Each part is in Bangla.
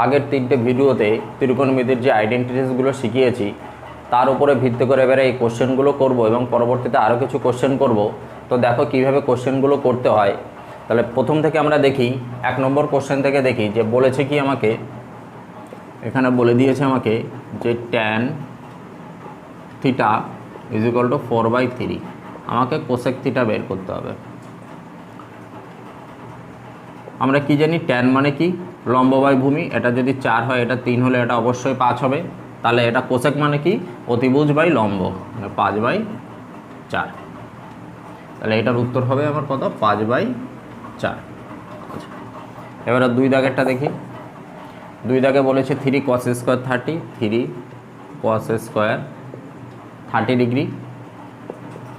আগের 3টে ভিডিওতে ত্রিকোণমিতির যে আইডেন্টিটিসগুলো শিখিয়েছি তার উপরে ভিত্তি করে এবারে এই কোশ্চেনগুলো করব এবং পরবর্তীতে আরও কিছু কোশ্চেন করব। তো দেখো কিভাবে কোশ্চেনগুলো করতে হয়। তাহলে প্রথম থেকে আমরা দেখি 1 নম্বর কোশ্চেন থেকে দেখি যে বলেছে কি আমাকে, এখানে বলে দিয়েছে আমাকে যে tan theta is equal two 4/3, আমাকে কোসেক থিটা বের করতে হবে। আমরা কি জানি tan মানে কি, লম্ব বাই ভূমি। এটা যদি 4 হয়, এটা 3 হলে এটা অবশ্যই 5 হবে। তাহলে এটা কোসেক মানে কি, অতিভুজ বাই লম্ব, মানে 5/4। তাহলে এটার উত্তর হবে আমার কত, 5/4। এবারে 2 দাগেরটা দেখি। 2 দাগে বলেছে 3 cos square 30, 3 cos square 30 degree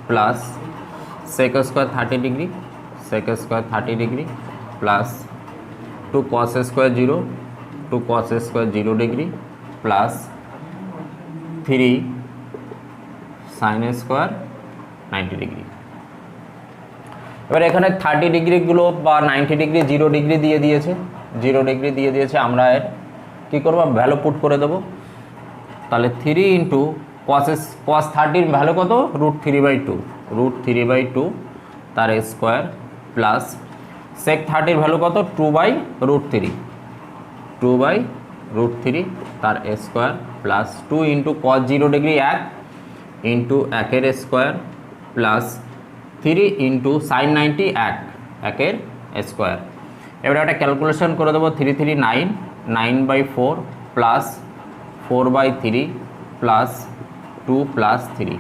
plus sec square 30 degree, sec square 30 degree plus 2 cos square 0, 2 cos square 0 degree plus 3 sin square 90 degree. এবার এখানে 30 ডিগ্রিগুলো বা 90 ডিগ্রি 0 ডিগ্রি দিয়ে দিয়েছে, 0 ডিগ্রি দিয়ে দিয়েছে। আমরা এর কী করবো, ভ্যালু পুট করে দেবো। তাহলে 3 ইন্টু cos 30 ভ্যালু কত, √3/2, √3/2 তার স্কোয়ার প্লাস sec 30 ভ্যালু কত, 2/√3, 2/√3 তার square plus 2 into cos 0 degree 1 into 1 square plus 3 into sin 90 1 square. এবারে একটা ক্যালকুলেশন করে দেবো, 3 3 9, 9/4 প্লাস 4/3 প্লাস 2 প্লাস 3,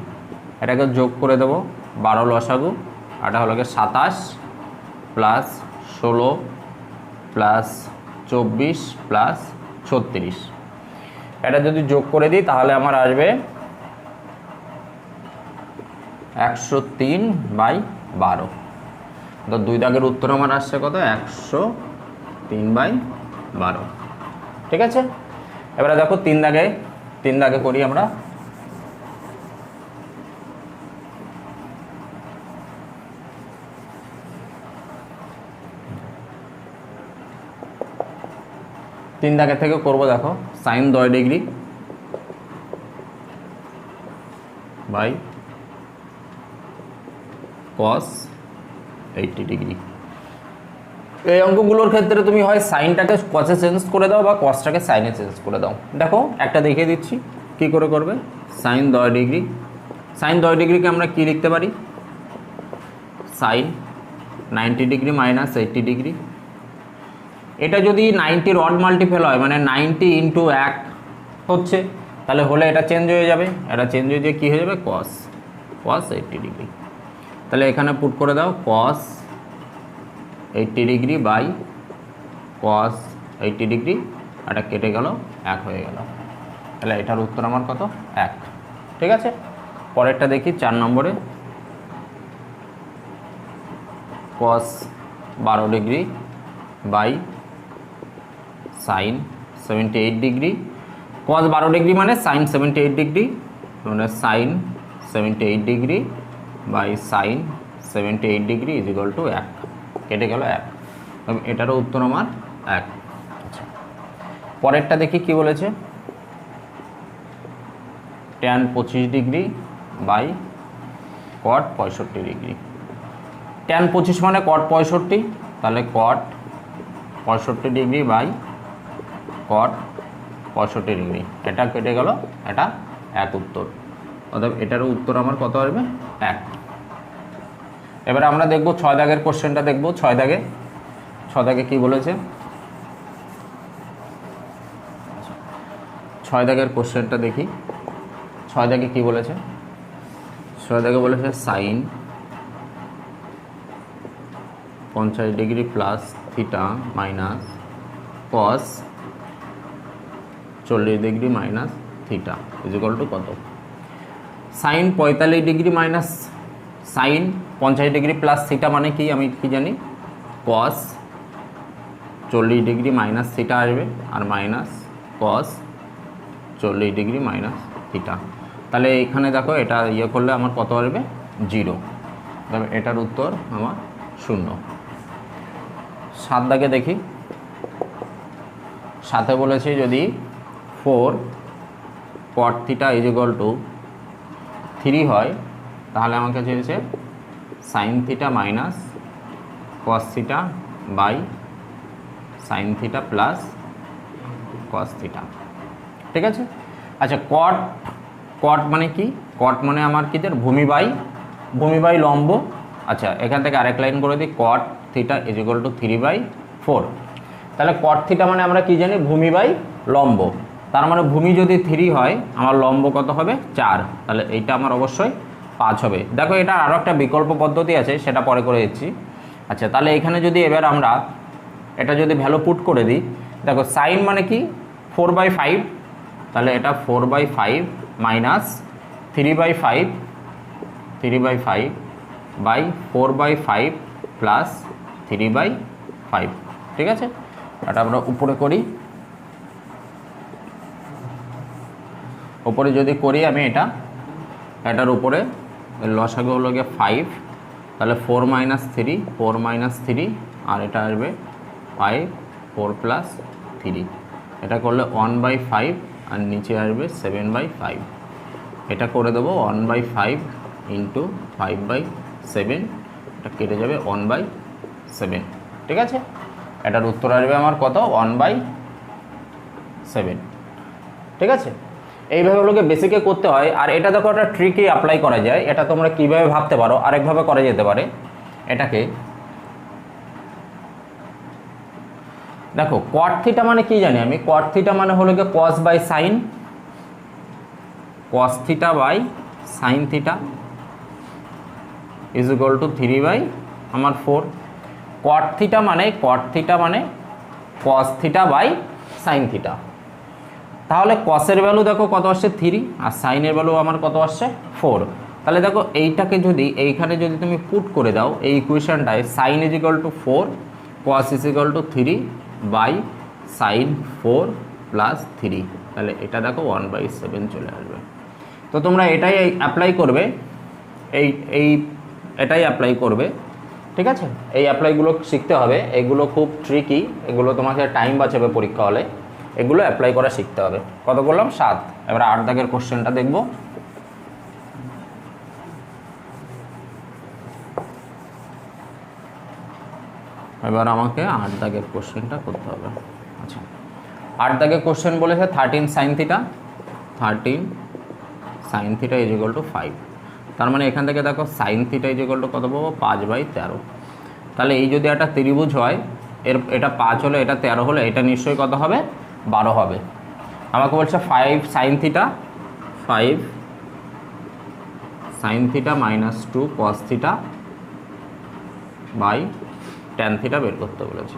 এটাকে যোগ করে দেবো, 12 লসাগু, এটা হলো 27 প্লাস 16 প্লাস 24 প্লাস 36। এটা যদি যোগ করে দিই তাহলে আমার আসবে 103/12। তো 2 দাগের উত্তর আমার আসছে কত, 103/12। ঠিক আছে। এবারে দেখো 3 দাগে করি আমরা। তিন দাগে থেকে করব, দেখো sin 10 degree by cos 80 degree. এই অঙ্কগুলোর ক্ষেত্রে তুমি হয় সাইনটাকে কসে চেঞ্জ করে দাও বা কসটাকে সাইনে চেঞ্জ করে দাও। দেখো একটা দেখিয়ে দিচ্ছি কি করে করবে। sin 10 ডিগ্রি, sin 10 ডিগ্রিকে আমরা কি লিখতে পারি, sin 90 ডিগ্রি মাইনাস 80 ডিগ্রি। এটা যদি 90 অড মাল্টিপল হয়, মানে 90 ইন্টু 1 হচ্ছে, তাহলে হলে এটা চেঞ্জ হয়ে যাবে, এটা চেঞ্জ হয়ে যেয়ে কী হয়ে যাবে, cos 80 ডিগ্রি। তাহলে এখানে পুট করে দাও cos 80 degree by cos 80 degree, এটা কেটে গেল 1 হয়ে গেল। তাহলে এটার উত্তর আমার কত, 1। ঠিক আছে। পরেরটা দেখি 4 নম্বরে, cos 12 degree by sin 78 degree. cos 12 degree মানে sin 78 ডিগ্রি, মানে sin 78 degree by sin 78 degree is equal to 1, কেটে গেল 1। এটারও উত্তর আমার 1। আচ্ছা, পরেরটা দেখি কি বলেছে, tan 25 degree by cot 65 degree. tan 25 মানে cot 65, তাহলে cot 65 degree by cot 65 degree, এটা কেটে গেল, এটা 1 উত্তর। অর্থাৎ এটারও উত্তর আমার কত আসবে, 1। এবারে আমরা দেখব 6 দাগের কোশ্চেনটা দেখব। 6 দাগে কি বলেছে, 6 দাগের কোশ্চেনটা দেখি। 6 দাগে কি বলেছে, 6 দাগে বলেছে sin 50 degree plus theta minus cos 40 degree minus theta is equal to কত। sin 45 degree minus sin 50 degree plus theta মানে কি, আমি কি জানি, cos 40 ডিগ্রি মাইনাস থিটা আসবে আর minus cos 40 degree minus theta. তাহলে এখানে দেখো এটা ইয়ে করলে আমার কত আসবে, 0। তবে এটার উত্তর আমার 0। 7 দাগে দেখি, সাথে বলেছি যদি 4 cot theta is equal to 3 হয় তাহলে আমাকে চেয়েছে sine theta minus cos theta by sine theta plus cos theta. ঠিক আছে। আচ্ছা কট মানে কি? কট মানে আমার কি ভূমি বাই লম্ব। আচ্ছা এখান থেকে আরেক লাইন করে দিই, কট থিটা ইজ ইকুয়াল টু 3/4। তাহলে কট থিটা মানে আমরা কি জানি? ভূমি বাই লম্ব। তার মানে ভূমি যদি 3 হয় আমার লম্ব কত হবে? 4। তাহলে এইটা আমার অবশ্যই 5 হবে। দেখো এটা আরও একটা বিকল্প পদ্ধতি আছে, সেটা পরে করে দিচ্ছি। আচ্ছা তাহলে এখানে যদি এবার আমরা এটা যদি ভ্যালু পুট করে দিই, দেখো সাইন মানে কি? 4/5। তাহলে এটা 4/5 মাইনাস 3/5 বাই 4/5 প্লাস 3/5। ঠিক আছে, এটা আমরা উপরে করি। উপরে যদি করি আমি এটার উপরে লসাগু হলো গিয়ে 5, তাহলে 4 - 3 আর এটা আসবে 5 4 + 3। এটা করলে 1/5 আর নিচে আসবে 7/5। এটা করে দেবো 1/5 ইন্টু 5/7, এটা কেটে যাবে 1/7। ঠিক আছে, এটার উত্তর আসবে আমার কত? 1/7। ঠিক আছে, এইভাবে ওগুলোকে বেসিকে করতে হয়। আর এটা দেখো একটা ট্রিকে অ্যাপ্লাই করা যায়। এটা তোমরা কীভাবে ভাবতে পারো, আরেকভাবে করা যেতে পারে। এটাকে দেখো কট থিটা মানে কি জানি আমি? কট থিটা মানে হলো গিয়ে cos by sine, cos theta by sine theta is equal to 3/4। Cot theta মানে cos theta by sine theta. তাহলে কসের ভ্যালু দেখো কত আসছে? 3, আর সাইনের ভ্যালু আমার কত আসছে? 4। তাহলে দেখো এইটাকে যদি এইখানে যদি তুমি পুট করে দাও এই ইকুয়েশনটায়, sine is equal to 4, cos is equal to 3 by sine 4 plus 3, তাহলে এটা দেখো 1/7 চলে আসবে। তো তোমরা এটাই অ্যাপ্লাই করবে, এটাই অ্যাপ্লাই করবে। ঠিক আছে, এই অ্যাপ্লাইগুলো শিখতে হবে। এগুলো খুব ট্রিকি, এগুলো তোমাকে টাইম বাঁচাবে পরীক্ষা হলে। এগুলো অ্যাপ্লাই করা শিখতে হবে। কত করলাম? 7। এবার 8 দাগের কোশ্চেনটা দেখব। এবার আমাকে 8 দাগের কোশ্চেনটা করতে হবে। আচ্ছা 8 দাগের কোশ্চেন বলেছে 13 sine theta, 13 sign theta is equal to 5। তার মানে এখান থেকে দেখো sign theta is equal to কত পাবো? 5/13। তাহলে এই যদি একটা ত্রিভুজ হয়, এটা 5 হলে এটা 13 হলে এটা নিশ্চয়ই কত হবে? 12 হবে। আমাকে বলছে 5 sine theta, 5 sine theta minus 2 cos theta by tan theta বের করতে বলেছে।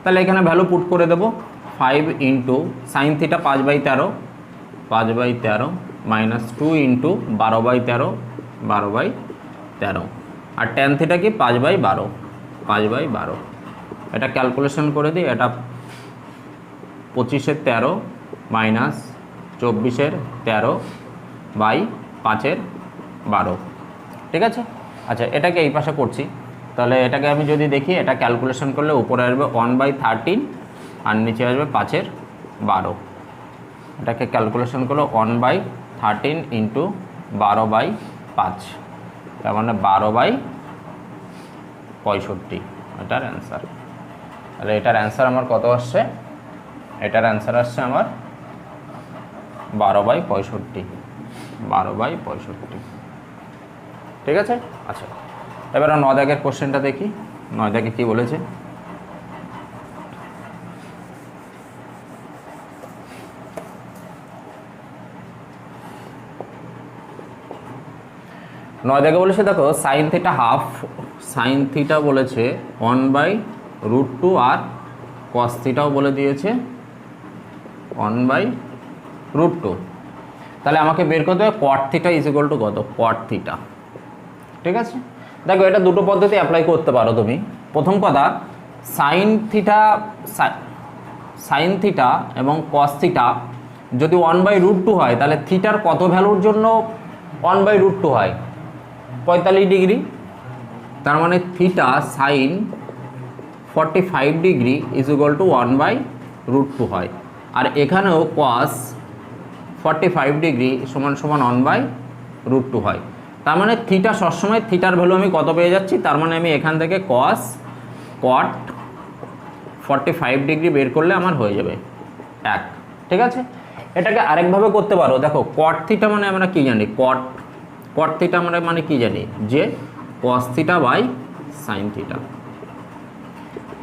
তাহলে এখানে ভ্যালু পুট করে দেবো। 5 into sine theta 5/13 minus 2 into 12/13 আর ট্যান থিটা কি? 5/12। এটা ক্যালকুলেশন করে দিই। এটা 25-এর 13 মাইনাস 24-এর 13 বাই 5-এর 12। ঠিক আছে, আচ্ছা এটাকে এই পাশে করছি। তাহলে এটাকে আমি যদি দেখি, এটা ক্যালকুলেশন করলে উপরে আসবে 1/13 আর নিচে আসবে 5-এর 12। এটাকে ক্যালকুলেশন করলে 1/13 ইন্টু 12/5, তার মানে 12/65 এটার অ্যান্সার। তাহলে এটার অ্যান্সার আমার কত আসছে? এটার অ্যান্সার আসছে আমার 12/65। ঠিক আছে, আচ্ছা এবার 9 দাগের কোশ্চেনটা দেখি। 9 দাগে কী বলেছে? নয় দাগে বলেছে দেখো sine theta half, sine theta বলেছে 1/√2 আর কস থিটাও বলে দিয়েছে 1/√2। তাহলে আমাকে বের করতে হবে cot theta is equal to কত? Cot theta. ঠিক আছে, দেখো এটা দুটো পদ্ধতি অ্যাপ্লাই করতে পারো তুমি। প্রথম কথা, সাইন থিটা এবং কস থিটা যদি 1/√2 হয়, তাহলে থিটার কত ভ্যালুর জন্য 1/√2 হয়? 45 ডিগ্রি। তার মানে theta sine 45 degree is equal two 1/√2। √2 হয়। আর এখানেও cos 45 ডিগ্রি সমান সমান 1/√2 হয়। তার মানে থিটা সবসময় থিটার ভ্যালু আমি কত পেয়ে যাচ্ছি, তার মানে আমি এখান থেকে cot 45 ডিগ্রি বের করলে আমার হয়ে যাবে 1। ঠিক আছে, এটাকে আরেকভাবে করতে পারো। দেখো cot থিটা মানে আমরা কি জানি, cot থিটা আমরা মানে কি জানি যে cos theta by sin theta.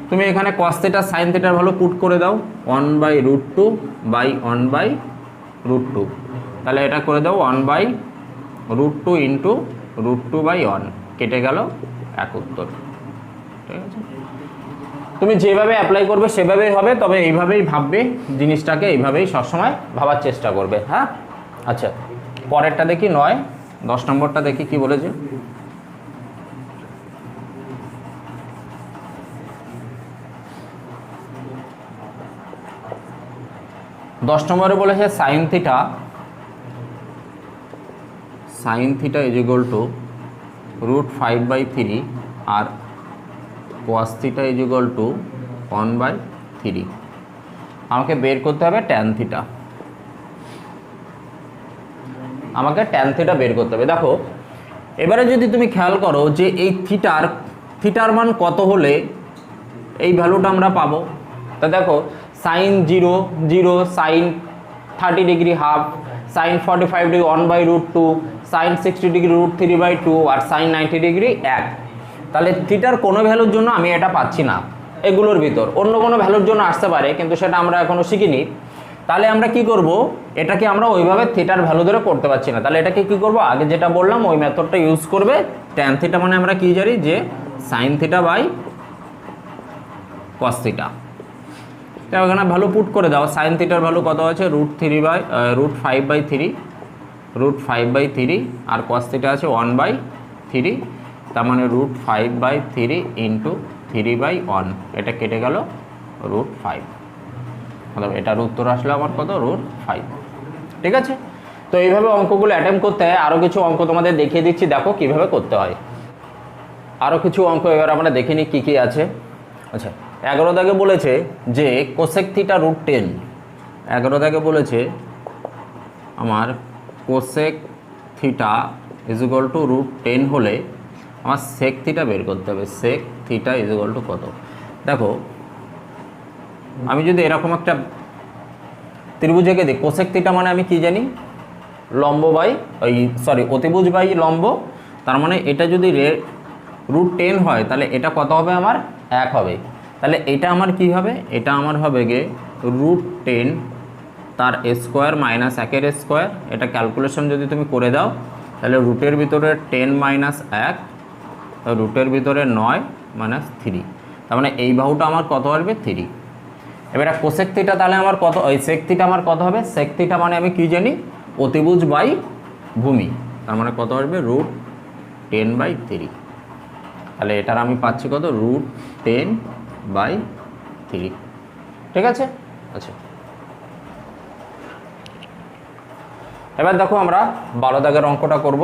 তুমি এখানে cos থিটা sin থিটার ভ্যালু পুট করে দাও 1/√2 বাই 1/√2, তাহলে এটা করে দাও 1/√2 ইন্টু √2/1, কেটে গেল 1 উত্তর। ঠিক আছে, তুমি যেভাবে অ্যাপ্লাই করবে সেভাবেই হবে, তবে এইভাবেই ভাববে জিনিসটাকে, এইভাবেই সবসময় ভাবার চেষ্টা করবে। হ্যাঁ, আচ্ছা পরেরটা দেখি 10 নম্বরটা দেখি কি বলেছে। 10 নম্বরে বলেছে sin theta is equal to √5/3 আর cos theta is equal to 1/3। আমাকে বের করতে হবে tan থিটা, আমাকে tan থিটা বের করতে হবে। দেখো এবারে যদি তুমি খেয়াল করো যে এই থিটার মান কত হলে এই ভ্যালুটা আমরা পাবো, তা দেখো sin 0 0, sin 30 degree half, sin 45 degree 1/√2, sin 60 degree √3/2 আর sin 90 ডিগ্রি 1। তাহলে থিটার কোনো ভ্যালুর জন্য আমি এটা পাচ্ছি না, এগুলোর ভিতর অন্য কোনো ভ্যালুর জন্য আসতে পারে, কিন্তু সেটা আমরা এখনো শিখিনি। তাহলে আমরা কি করব, এটাকে আমরা ওইভাবে থিটার ভ্যালু ধরে করতে পারছি না, তাহলে এটাকে কি করব, আগে যেটা বললাম ওই মেথডটা ইউজ করবে। tan থিটা মানে আমরা কি জানি যে sin theta by cos theta. তো ওখানে ভ্যালু পুট করে দাও, sin থিটার ভ্যালু কত আছে √5/3 আর cos থিটা আছে 1/3, তার মানে √5/3 ইন্টু 3/1, এটা কেটে গেল √5, মতলব এটার উত্তর আসলে আমার কত √5। ঠিক আছে, তো এইভাবে অঙ্কগুলো অ্যাটেম্প করতে হয়। আরও কিছু অঙ্ক তোমাদের দেখিয়ে দিচ্ছি, দেখো কিভাবে করতে হয়। আরও কিছু অঙ্ক এবার আমরা দেখে নিই কী কী আছে। আচ্ছা 11 দাগে বলেছে যে কোসেক থিটা √10, 11 দাগে বলেছে আমার cosec theta is equal to √10 হলে আমার সেক থিটা বের করতে হবে। Sec theta is equal to কত, দেখো আমি যদি এরকম একটা ত্রিভুজ এঁকে দিই, কোসেক থিটা মানে আমি কি জানি লম্ব বাই অতিভুজ বাই লম্ব, তার মানে এটা যদি √10 হয় তাহলে এটা কত হবে, আমার 1 হবে। তাহলে এটা আমার কি হবে, এটা আমার হবে গে √10 তার স্কোয়ার মাইনাস 1-এর স্কোয়ার। এটা ক্যালকুলেশন যদি তুমি করে দাও তাহলে রুটের ভিতরে 10 মাইনাস 1, রুটের ভিতরে 9 মাইনাস 3, তার মানে এই বাহুটা আমার কত আসবে 3। এবার কোসেক থিটা তাহলে আমার কত, ওই সেক থিটা আমার কত হবে, সেক থিটা মানে আমি কি জানি অতিভুজ বাই ভূমি, তার মানে কত আসবে √10/3। তাহলে এটার আমি পাচ্ছি কত √10/3। ঠিক আছে, আচ্ছা এবার দেখো আমরা 12 দাগের অঙ্কটা করব।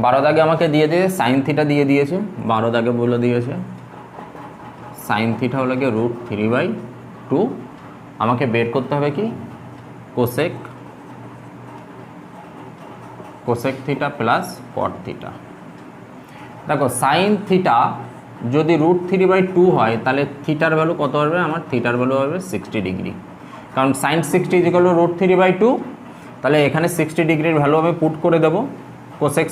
12 দাগে আমাকে দিয়ে দিয়েছে সাইন থিটা দিয়ে দিয়েছে, 12 দাগে বলে দিয়েছে সাইন থিটা হলো কি √3/2। আমাকে বের করতে হবে কি cosec theta plus cot theta. দেখো সাইন থিটা যদি √3/2 হয় তাহলে থিটার ভ্যালু কত হবে, আমার থিটার ভ্যালু হবে 60 ডিগ্রি, কারণ সাইন 60 ইকুয়াল টু √3/2। তাহলে এখানে 60 ডিগ্রির ভ্যালু আমি পুট করে দেবো, cosec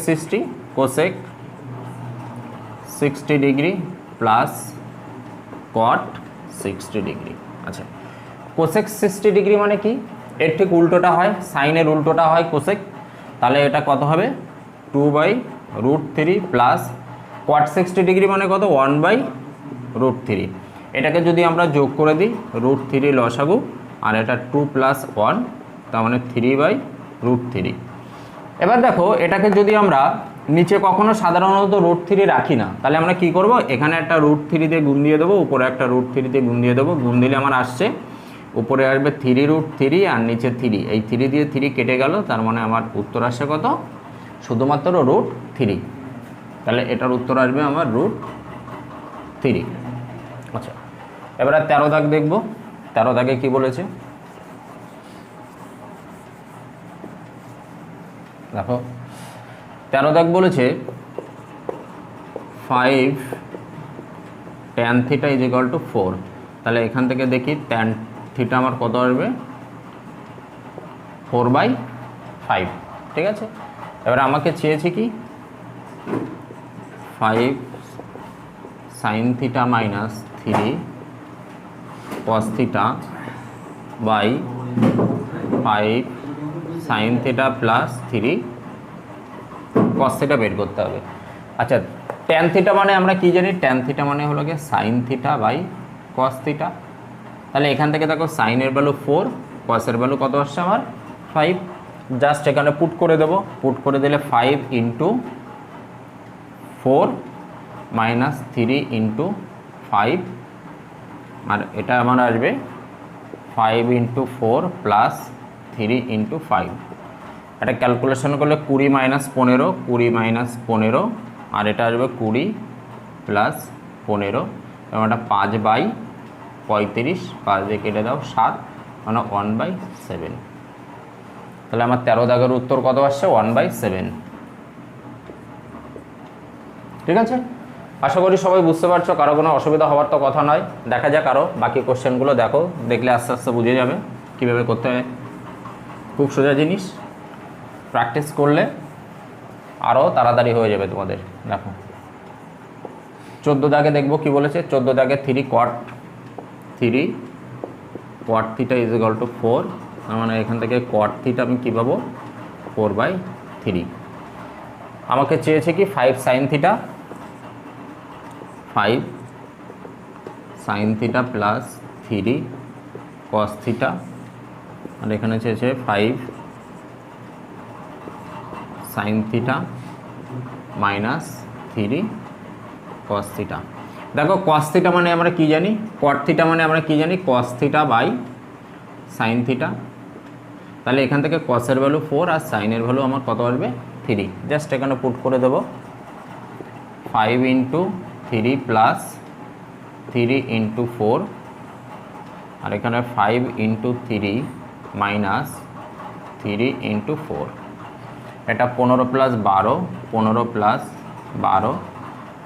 60 degree plus cot 60 degree. আচ্ছা কোসেক 60 ডিগ্রি মানে কি, এর ঠিক উল্টোটা হয়, সাইনের উল্টোটা হয় কোসেক। তাহলে এটা কত হবে 2/√3 প্লাস কট 60 ডিগ্রি মানে কত 1/√3। এটাকে যদি আমরা যোগ করে দিই √3 লসাগু, আর এটা 2 + 1, তার মানে 3/√3। এবার দেখো এটাকে যদি আমরা নিচে কখনো সাধারণত √3 রাখি না, তাহলে আমরা কি করব, এখানে একটা √3 দিয়ে গুণ দিয়ে দেবো, উপরে একটা √3 দিয়ে গুণ দিয়ে দেবো। গুণ দিলে আমার আসছে উপরে আসবে 3√3 আর নিচে 3, এই 3 দিয়ে 3 কেটে গেল, তার মানে আমার উত্তর আসছে কত শুধুমাত্র √3। তাহলে এটার উত্তর আসবে আমার 3। আচ্ছা, এবারে 13 দাগ দেখব। 13 দাগে কি বলেছে দেখো, 13 দাগ বলেছে 5 tan theta is equal to 4। তাহলে এখান থেকে দেখি tan থিটা আমার কত আসবে, 4/5। ঠিক আছে, এবারে আমাকে চেয়েছে কি 5 sin theta minus 3 cos theta by 5 sin theta plus 3 cos theta বের করতে হবে। আচ্ছা, tan থিটা মানে আমরা কি জানি, tan থিটা মানে হলো গিয়ে sin theta by cos theta. তাহলে এখান থেকে দেখো sin এর ভ্যালু 4, cos এর ভ্যালু কত আসছে আমার 5। জাস্ট এখানে পুট করে দেবো, পুট করে দিলে 5 ইন্টু 4 মাইনাস 3 ইন্টু 5, আর এটা আমার আসবে 5 ইন্টু 4 প্লাস 3 ইন্টু 5। এটা ক্যালকুলেশন করলে 20 মাইনাস 15, 20 মাইনাস 15, আর এটা আসবে 20 প্লাস 15, এবং এটা 5/35, 5 দিয়ে কেটে দাও 7, মানে 1/7। তাহলে আমার 13 দাগের উত্তর কত আসছে, 1/7। ঠিক আছে, আশা করি সবাই বুঝতে পারছো, কারো কোনো অসুবিধা হওয়ার তো কথা নয়। দেখা যাক আরও বাকি কোশ্চেনগুলো, দেখো, দেখলে আস্তে আস্তে বুঝে যাবে কীভাবে করতে হয়। খুব সোজা জিনিস, প্র্যাকটিস করলে আরও তাড়াতাড়ি হয়ে যাবে তোমাদের। দেখো 14 দাগে দেখবো কি বলেছে। 14 দাগে 3 cot theta is equal to 4। তার মানে এখান থেকে cot থিটা আমি কী পাবো, 4/3। আমাকে চেয়েছে কি 5 sin theta, 5 sin theta plus 3 cos theta, আর এখানে চেয়েছে 5 sin theta minus 3 cos theta. দেখো cos থিটা মানে আমরা কি জানি, cot থিটা মানে আমরা কি জানি, cos theta by sin theta. তাহলে এখান থেকে cos এর ভ্যালু 4 আর sin এর ভ্যালু আমার কত আসবে 3। জাস্ট এখানে পুট করে দেবো 5 ইন্টু 3 প্লাস 3 ইন্টু 4, আর এখানে 5 ইন্টু 3 মাইনাস 3 ইন্টু 4, এটা 15 প্লাস 12, 15 প্লাস 12,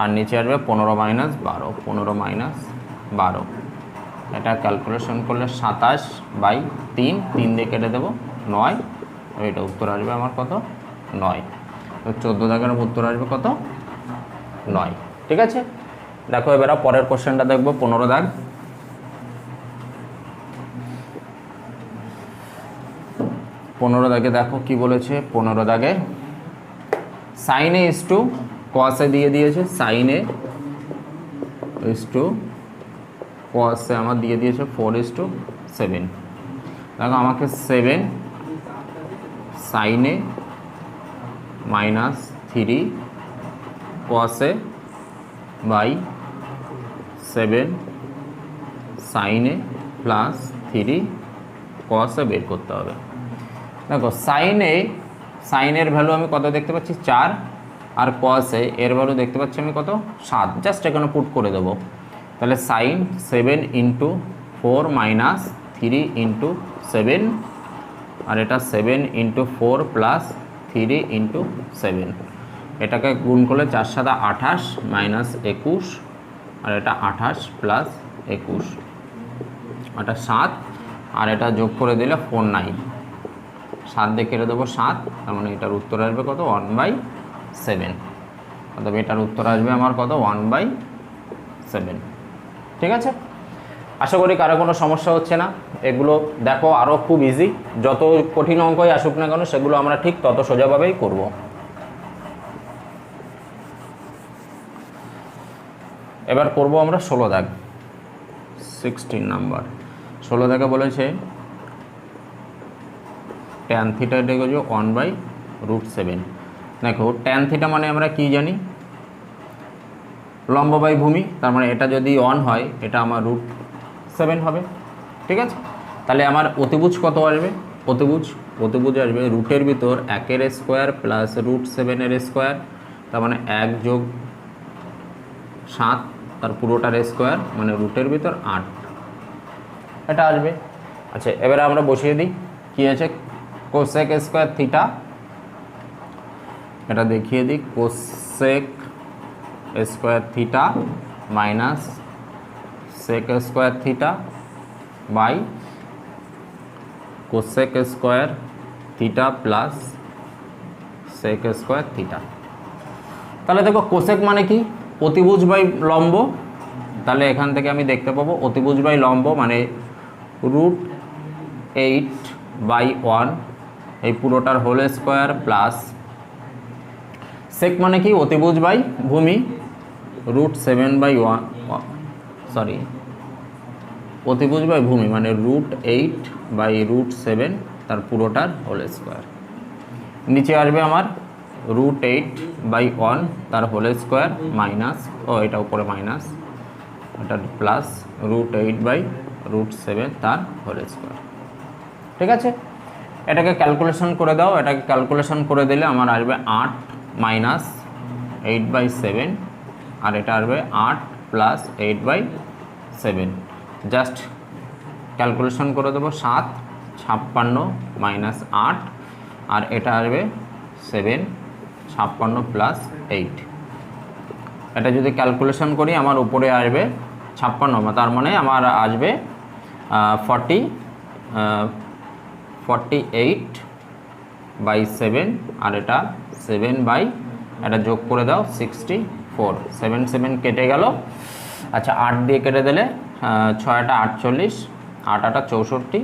আর নিচে আসবে 15 মাইনাস 12, 15 মাইনাস 12। এটা ক্যালকুলেশন করলে 27/3, 3 দিয়ে কেটে দেবো 9, এটা উত্তর আসবে আমার কত 9। তো 14 দাগের উত্তর আসবে কত 9। ঠিক আছে, দেখো এবার পরের কোশ্চেনটা দেখবো 15 দাগ। 15 দাগে দেখো কি বলেছে। 15 দাগে sin a is to cos a দিয়ে দিয়েছে, sin a is to cos a আমার দিয়ে দিয়েছে 4:7। দেখো আমাকে 7 sin a minus 3 cos a by 7 sin a plus 3 cos a বের করতে হবে। দেখো sin এর ভ্যালু আমি কত দেখতে পাচ্ছি 4, আর cos a এর ভ্যালু দেখতে পাচ্ছি আমি কত 7। জাস্ট এখানে পুট করে দেবো। তাহলে sin 7 ইন্টু 4 মাইনাস 3 ইন্টু 7, আর এটা 7 ইন্টু 4 প্লাস 3 ইন্টু 7, এটাকে গুণ করলে 4 × 7 = 28 মাইনাস 21, আর এটা 28 প্লাস 21, এটা 7, আর এটা যোগ করে দিলে 49, 7 দিয়ে কেটে দেবো 7, তার মানে এটার উত্তর আসবে কত 1/7। অর্থাৎ এটার উত্তর আসবে আমার কত 1/7। ঠিক আছে, আশা করি কারো কোনো সমস্যা হচ্ছে না। এগুলো দেখো আরও খুব ইজি, যত কঠিন অঙ্কই আসুক না কেন সেগুলো আমরা ঠিক তত সোজাভাবেই করব। এবার করব আমরা 16 দাগ, 16 নাম্বার। 16 দাগে বলেছে tan থিটা ইকুয়াল টু 1/√7। দেখো tan থিটা মানে আমরা কি জানি, লম্ব বাই ভূমি, তার মানে এটা যদি 1 হয় এটা আমার √7 হবে। ঠিক আছে, তাহলে আমার অতিভুজ কত আসবে, অতিভুজ আসবে রুটের ভিতর 1 এর স্কোয়ার প্লাস √7 এর স্কোয়ার, তার মানে 1 + 7 তার পুরোটার স্কোয়ার মানে রুটের ভিতর 8 এটা আসবে। আচ্ছা এবারে আমরা বসিয়ে দিই কি আছে কোসেক স্কোয়ার থিটা, এটা দেখিয়ে দিই cosec square theta minus sec square theta by cosec square theta plus sec square theta. তাহলে দেখো কোসেক মানে কি অতিভুজ বাই লম্ব, তাহলে এখান থেকে আমি দেখতে পাবো অতিভুজ বাই লম্ব মানে √8/1 এই পুরোটার হোল স্কোয়ার প্লাস সেক মানে কি অতিভুজ বাই ভূমি √7/1 সরি অতিভুজ বাই ভূমি মানে √8/√7 তার পুরোটার হোল স্কোয়ার। নিচে আসবে আমার √8/1 তার হোল স্কোয়ার মাইনাস এটা উপরে মাইনাস এটা প্লাস √8/√7 তার হোল স্কোয়ার। ঠিক আছে, এটাকে ক্যালকুলেশন করে দাও, এটাকে ক্যালকুলেশন করে দিলে আমার আসবে 8 মাইনাস 8/7 আর এটা আসবে 8 প্লাস 8/7। জাস্ট ক্যালকুলেশন করে দেবো 7 56 মাইনাস 8 আর এটা আসবে 7 56 প্লাস 8। এটা যদি ক্যালকুলেশন করি আমার উপরে আসবে 56, তার মানে আমার আসবে 48/7 আর এটা 7 এটা যোগ করে দাও 64, 7 7 কেটে গেল। আচ্ছা 8 দিয়ে কেটে দিলে 6 48, 8 64,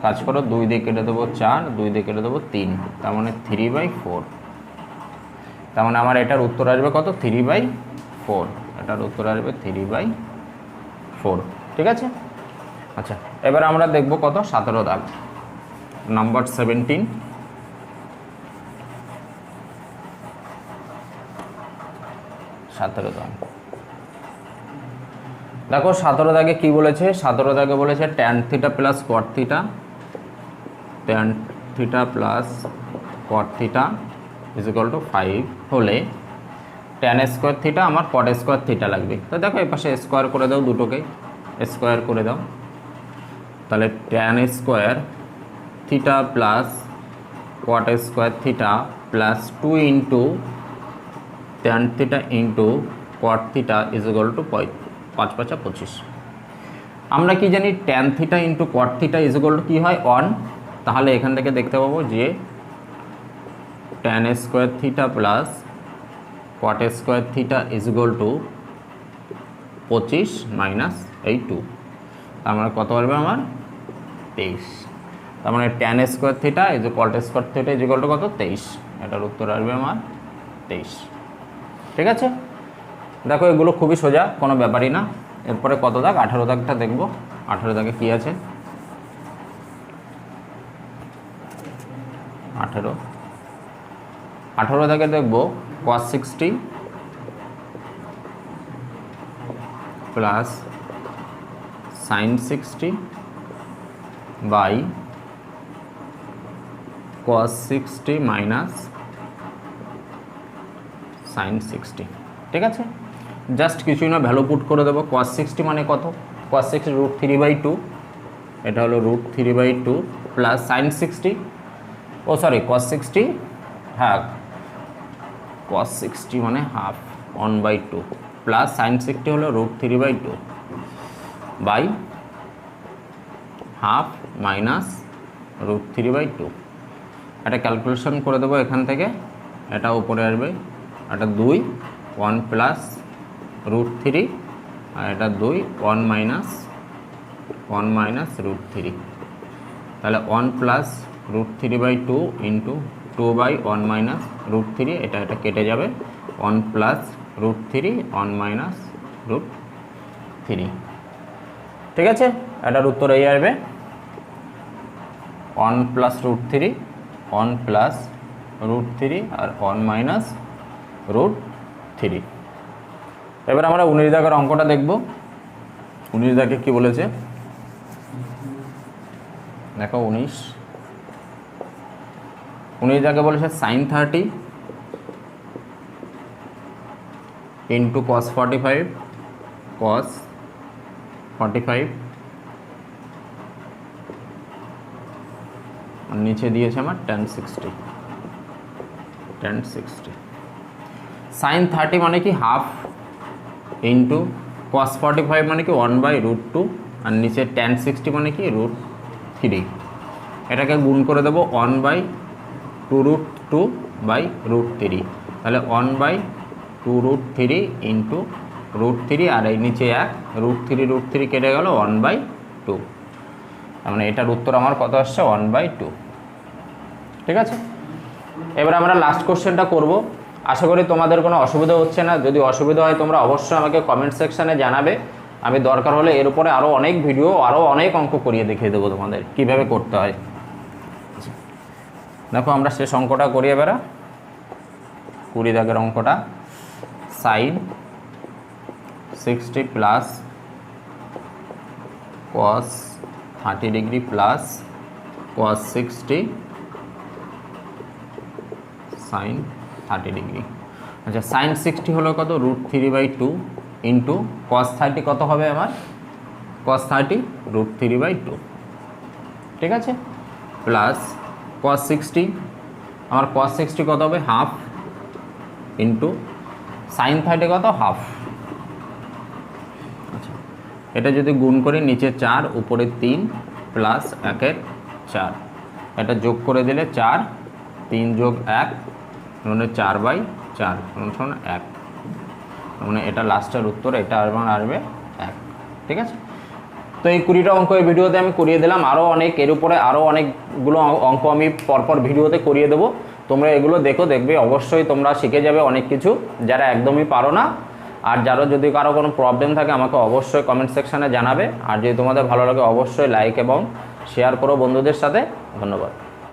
কাজ করো 2 দিয়ে কেটে দেবো 4, 2 দিয়ে কেটে দেবো 3, তার মানে 3/4। তার মানে আমার এটার উত্তর আসবে কত 3/4, এটার উত্তর আসবে 3/4। ঠিক আছে। আচ্ছা এবার আমরা দেখব কত 17 দাগ নাম্বার 17। 17 দাগ দেখো 17 দাগে কি বলেছে, 17 দাগে বলেছে tan theta plus cot theta, tan theta plus cot theta is equal to 5 হলে tan স্কোয়ার থিটা আমার cot স্কোয়ার থিটা লাগবে। তো দেখো এই পাশে স্কোয়ার করে দাও, দুটোকে স্কোয়ার করে দাও, তাহলে tan square theta plus cot square theta plus 2 into tan theta into cot theta is equal to 5 5 5 25। আমরা কি জানি tan theta into cot theta is equal to কী হয় 1, তাহলে এখান থেকে দেখতে পাবো যে tan square theta plus cot square theta is equal to 25 minus এই 2, তার মানে কত আসবে আমার 23। তার মানে tan square theta is cot square theta is equal to কত 23, এটার উত্তর আসবে আমার 23। ঠিক আছে, দেখো এগুলো খুবই সোজা, কোনো ব্যাপারই না। এরপরে কত দাগ 18 দাগটা দেখব, 18 দাগে কি আছে 18 দাগে দেখব cos 60 plus sin 60 by cos 60 minus sin 60। ঠিক আছে, জাস্ট কিছুই না ভ্যালু পুট করে দেবো। cos 60 মানে কত, cos 60 √3/2, এটা হলো √3/2 প্লাস sin 60 cos 60 হ্যাঁ cos 60 মানে হাফ 1/2 প্লাস sin 60 হলো √3/2 বাই হাফ মাইনাস √3/2। এটা ক্যালকুলেশন করে দেবো এখান থেকে, এটা উপরে আসবে এটা 2 1 প্লাস √3 আর এটা 2 1 মাইনাস √3, তাহলে 1 প্লাস √3/2 ইন্টু 2/1 মাইনাস √3, এটা কেটে যাবে 1 প্লাস √3 1 মাইনাস √3। ঠিক আছে, এটার উত্তর এই আসবে 1 প্লাস √3 1 প্লাস √3 আর 1 মাইনাস √3। এবার আমরা 19 দাগের অঙ্কটা দেখব। 19 দাগে কি বলেছে দেখো, 19 দাগে বলেছে sin 30 ইন্টু cos 45 cos 45 আর নিচে দিয়েছে আমার tan 60 sin 30 মানে কি হাফ ইন্টু cos 45 মানে কি 1/√2 আর নিচে tan 60 মানে কি √3। এটাকে গুণ করে দেবো 1/2√2/√3, তাহলে 1/2√3 ইন্টু √3 আর এই নিচে 1 √3 কেটে গেল 1/2, মানে এটার উত্তর আমার কত আসছে 1/2। ঠিক আছে, এবার আমরা লাস্ট কোশ্চেনটা করব। আশা করি তোমাদের কোনো অসুবিধা হচ্ছে না। যদি অসুবিধা হয় তোমরা অবশ্যই আমাকে কমেন্ট সেকশানে জানাবে। আমি দরকার হলে এর উপরে আরও অনেক ভিডিও আরও অনেক অঙ্ক করিয়ে দেখিয়ে দেবো তোমাদের কীভাবে করতে হয়। দেখো আমরা শেষ অঙ্কটা করি এবারে, 20 দাগের অঙ্কটা। sin 60 plus cos 30 degree plus cos 60 sin 30 degree. আচ্ছা sin 60 হলো কত √3/2 ইন্টু cos 30 কত হবে আমার cos 30 √3/2। ঠিক আছে, প্লাস cos 60 আমার cos 60 কত হবে হাফ ইন্টু sin 30 কত হাফ। আচ্ছা এটা যদি গুণ করি নিচে 4 উপরে 3 প্লাস 1-এর 4, এটা যোগ করে দিলে 4 3 যোগ 1 মানে 4/4 সমান 1, মানে এটা লাস্টের উত্তর, এটা আসবে 1। ঠিক আছে, তো এই 20টা অঙ্ক এই ভিডিওতে আমি করিয়ে দিলাম। আরও অনেক এর উপরে আরও অনেকগুলো অঙ্ক আমি পরপর ভিডিওতে করিয়ে দেবো, তোমরা এগুলো দেখবে অবশ্যই তোমরা শিখে যাবে অনেক কিছু যারা একদমই পারো না। আর যারা যদি কারো কোনো প্রবলেম থাকে আমাকে অবশ্যই কমেন্ট সেকশানে জানাবে। আর যদি তোমাদের ভালো লাগে অবশ্যই লাইক এবং শেয়ার করো বন্ধুদের সাথে। ধন্যবাদ।